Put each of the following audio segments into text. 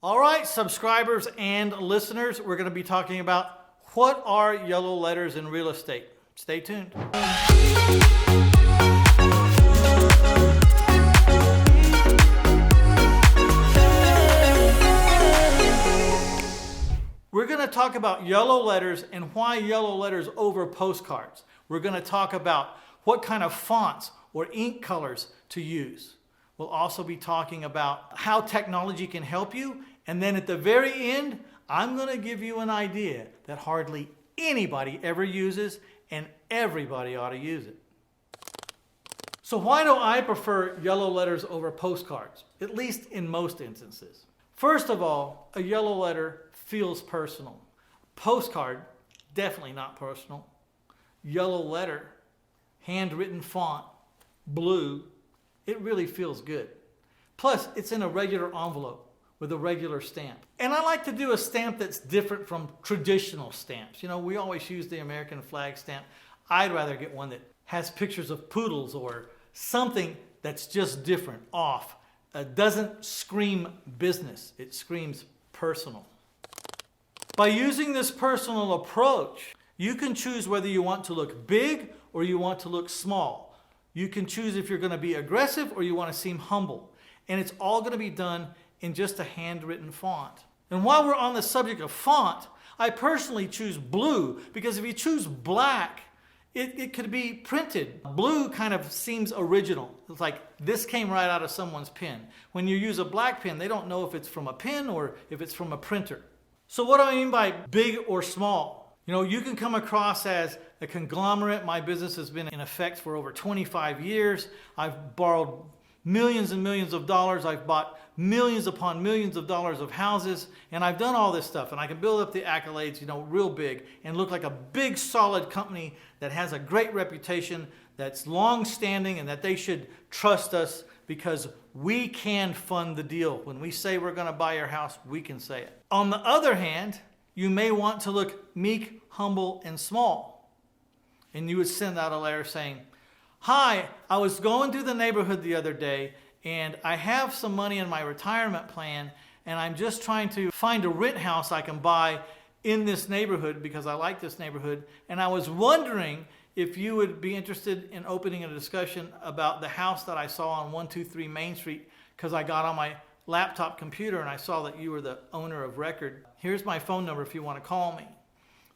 All right, subscribers and listeners, we're going to be talking about what are yellow letters in real estate. Stay tuned. We're going to talk about yellow letters and why yellow letters over postcards. We're going to talk about what kind of fonts or ink colors to use. We'll also be talking about how technology can help you. And then at the very end, I'm going to give you an idea that hardly anybody ever uses, and everybody ought to use it. So why do I prefer yellow letters over postcards, at least in most instances? First of all, a yellow letter feels personal. Postcard, definitely not personal. Yellow letter, handwritten font, blue, it really feels good. Plus, it's in a regular envelope with a regular stamp. And I like to do a stamp that's different from traditional stamps. You know, we always use the American flag stamp. I'd rather get one that has pictures of poodles or something that's just different, off. Doesn't scream business, it screams personal. By using this personal approach, you can choose whether you want to look big or you want to look small. You can choose if you're going to be aggressive or you want to seem humble. And it's all going to be done in just a handwritten font. And while we're on the subject of font, I personally choose blue because if you choose black, it could be printed. Blue kind of seems original. It's like this came right out of someone's pen. When you use a black pen, they don't know if it's from a pen or if it's from a printer. So what do I mean by big or small? You know, you can come across as a conglomerate. My business has been in effect for over 25 years. I've borrowed millions and millions of dollars. I've bought millions upon millions of dollars of houses, and I've done all this stuff, and I can build up the accolades, you know, real big and look like a big solid company that has a great reputation, that's long-standing, and that they should trust us because we can fund the deal. When we say we're going to buy your house, we can say it. On the other hand, you may want to look meek, humble, and small. And you would send out a letter saying, "Hi, I was going through the neighborhood the other day and I have some money in my retirement plan and I'm just trying to find a rent house I can buy in this neighborhood because I like this neighborhood. And I was wondering if you would be interested in opening a discussion about the house that I saw on 123 Main Street because I got on my laptop computer and I saw that you were the owner of record. Here's my phone number if you want to call me."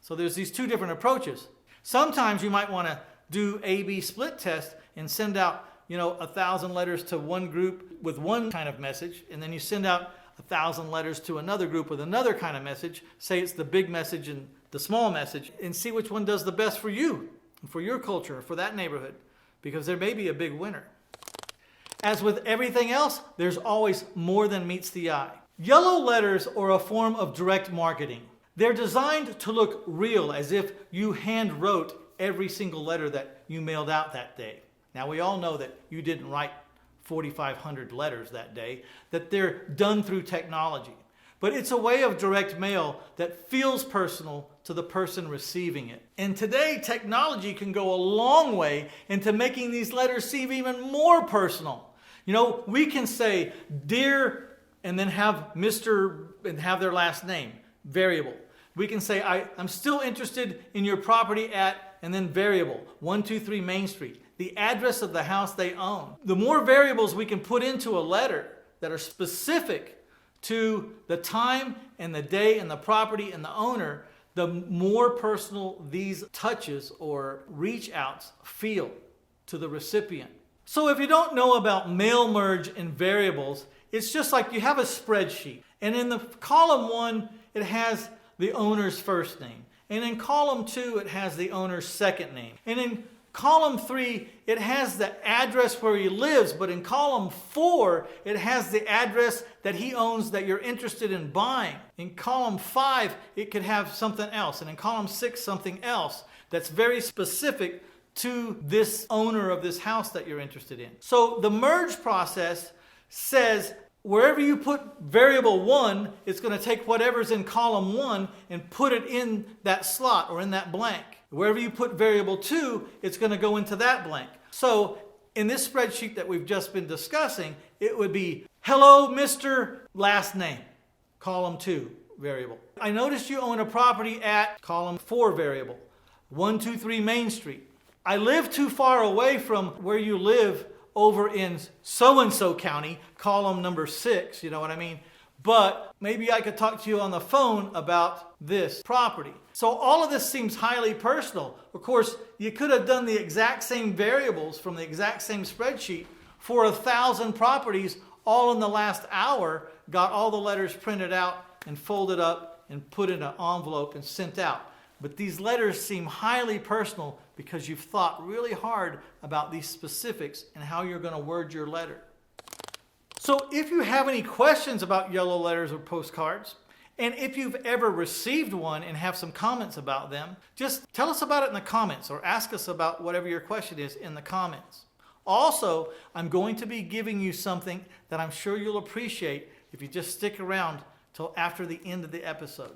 So there's these two different approaches. Sometimes you might want to do A/B split test and send out, 1,000 letters to one group with one kind of message, and then you send out 1,000 letters to another group with another kind of message. Say it's the big message and the small message, and see which one does the best for you, for your culture, for that neighborhood, because there may be a big winner. As with everything else, there's always more than meets the eye. Yellow letters are a form of direct marketing. They're designed to look real, as if you hand wrote every single letter that you mailed out that day. Now, we all know that you didn't write 4,500 letters that day, that they're done through technology. But it's a way of direct mail that feels personal to the person receiving it. And today, technology can go a long way into making these letters seem even more personal. We can say, "Dear," and then have Mr. and have their last name, variable. We can say, I'm still interested in your property at, and then variable, 123 Main Street, the address of the house they own. The more variables we can put into a letter that are specific to the time and the day and the property and the owner, the more personal these touches or reach outs feel to the recipient. So if you don't know about mail merge and variables, it's just like you have a spreadsheet, and in the column 1, it has the owner's first name. And in column 2, it has the owner's second name. And in column 3, it has the address where he lives. But in column 4, it has the address that he owns that you're interested in buying. In column 5, it could have something else. And in column 6, something else that's very specific to this owner of this house that you're interested in. So the merge process says, wherever you put variable 1, it's going to take whatever's in column 1 and put it in that slot or in that blank. Wherever you put variable 2, it's going to go into that blank. So in this spreadsheet that we've just been discussing, it would be, "Hello, Mr. Last Name." column 2 variable. I noticed you own a property at column 4 variable, 123 Main Street. I live too far away from where you live over in so-and-so county, column number 6, you know what I mean? But maybe I could talk to you on the phone about this property. So all of this seems highly personal. Of course, you could have done the exact same variables from the exact same spreadsheet for 1,000 properties all in the last hour, got all the letters printed out and folded up and put in an envelope and sent out. But these letters seem highly personal because you've thought really hard about these specifics and how you're going to word your letter. So if you have any questions about yellow letters or postcards, and if you've ever received one and have some comments about them, just tell us about it in the comments or ask us about whatever your question is in the comments. Also, I'm going to be giving you something that I'm sure you'll appreciate if you just stick around till after the end of the episode.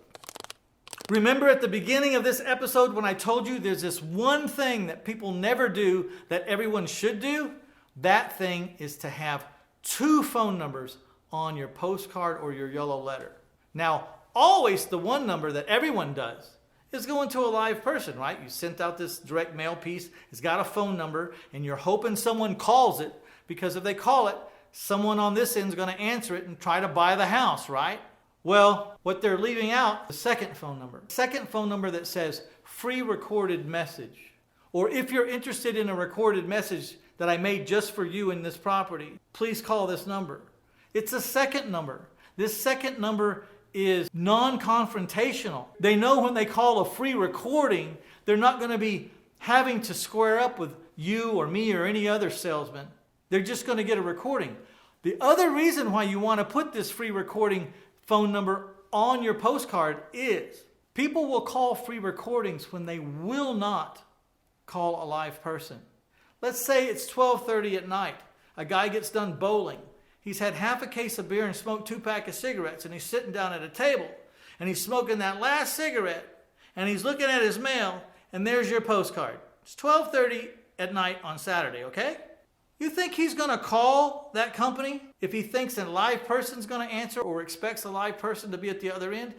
Remember at the beginning of this episode when I told you there's this one thing that people never do that everyone should do? That thing is to have 2 phone numbers on your postcard or your yellow letter. Now, always the one number that everyone does is going to a live person, right? You sent out this direct mail piece, it's got a phone number, and you're hoping someone calls it, because if they call it, someone on this end is going to answer it and try to buy the house, right? Well, what they're leaving out, the second phone number. Second phone number that says free recorded message. Or if you're interested in a recorded message that I made just for you in this property, please call this number. It's a second number. This second number is non-confrontational. They know when they call a free recording, they're not going to be having to square up with you or me or any other salesman. They're just going to get a recording. The other reason why you want to put this free recording phone number on your postcard is people will call free recordings when they will not call a live person. Let's say it's 12:30 at night. A guy gets done bowling. He's had half a case of beer and smoked 2 packs of cigarettes, and he's sitting down at a table and he's smoking that last cigarette and he's looking at his mail, and there's your postcard. It's 12:30 at night on Saturday, okay? You think he's going to call that company if he thinks a live person's going to answer or expects a live person to be at the other end?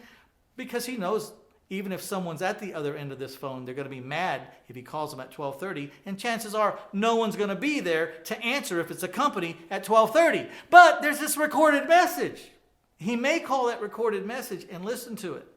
Because he knows even if someone's at the other end of this phone, they're going to be mad if he calls them at 12:30, and chances are no one's going to be there to answer if it's a company at 12:30. But there's this recorded message. He may call that recorded message and listen to it.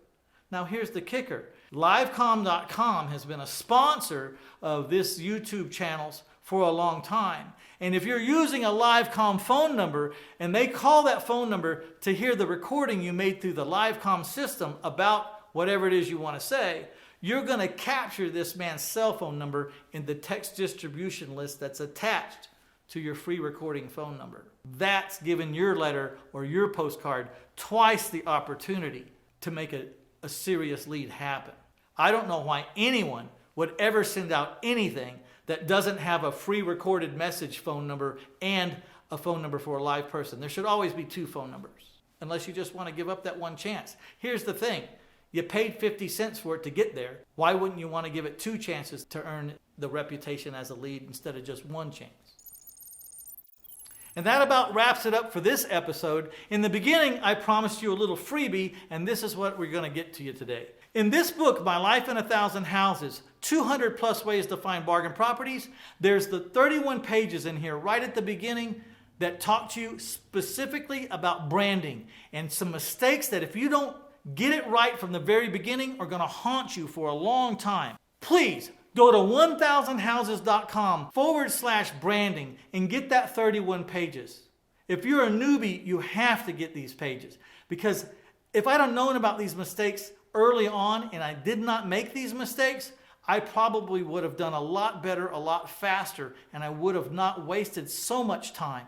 Now here's the kicker. Livecom.com has been a sponsor of this YouTube channels for a long time. And if you're using a Livecom phone number and they call that phone number to hear the recording you made through the Livecom system about whatever it is you want to say, you're going to capture this man's cell phone number in the text distribution list that's attached to your free recording phone number. That's giving your letter or your postcard twice the opportunity to make a serious lead happen. I don't know why anyone would ever send out anything that doesn't have a free recorded message phone number and a phone number for a live person. There should always be 2 phone numbers, unless you just want to give up that one chance. Here's the thing. You paid 50 cents for it to get there. Why wouldn't you want to give it 2 chances to earn the reputation as a lead instead of just 1 chance? And that about wraps it up for this episode. In the beginning, I promised you a little freebie, and this is what we're going to get to you today. In this book, My Life in 1,000 Houses, 200 plus ways to find bargain properties, there's the 31 pages in here right at the beginning that talk to you specifically about branding and some mistakes that if you don't get it right from the very beginning are going to haunt you for a long time. Please go to 1000houses.com/branding and get that 31 pages. If you're a newbie, you have to get these pages, because if I'd have known about these mistakes early on and I did not make these mistakes, I probably would have done a lot better, a lot faster, and I would have not wasted so much time.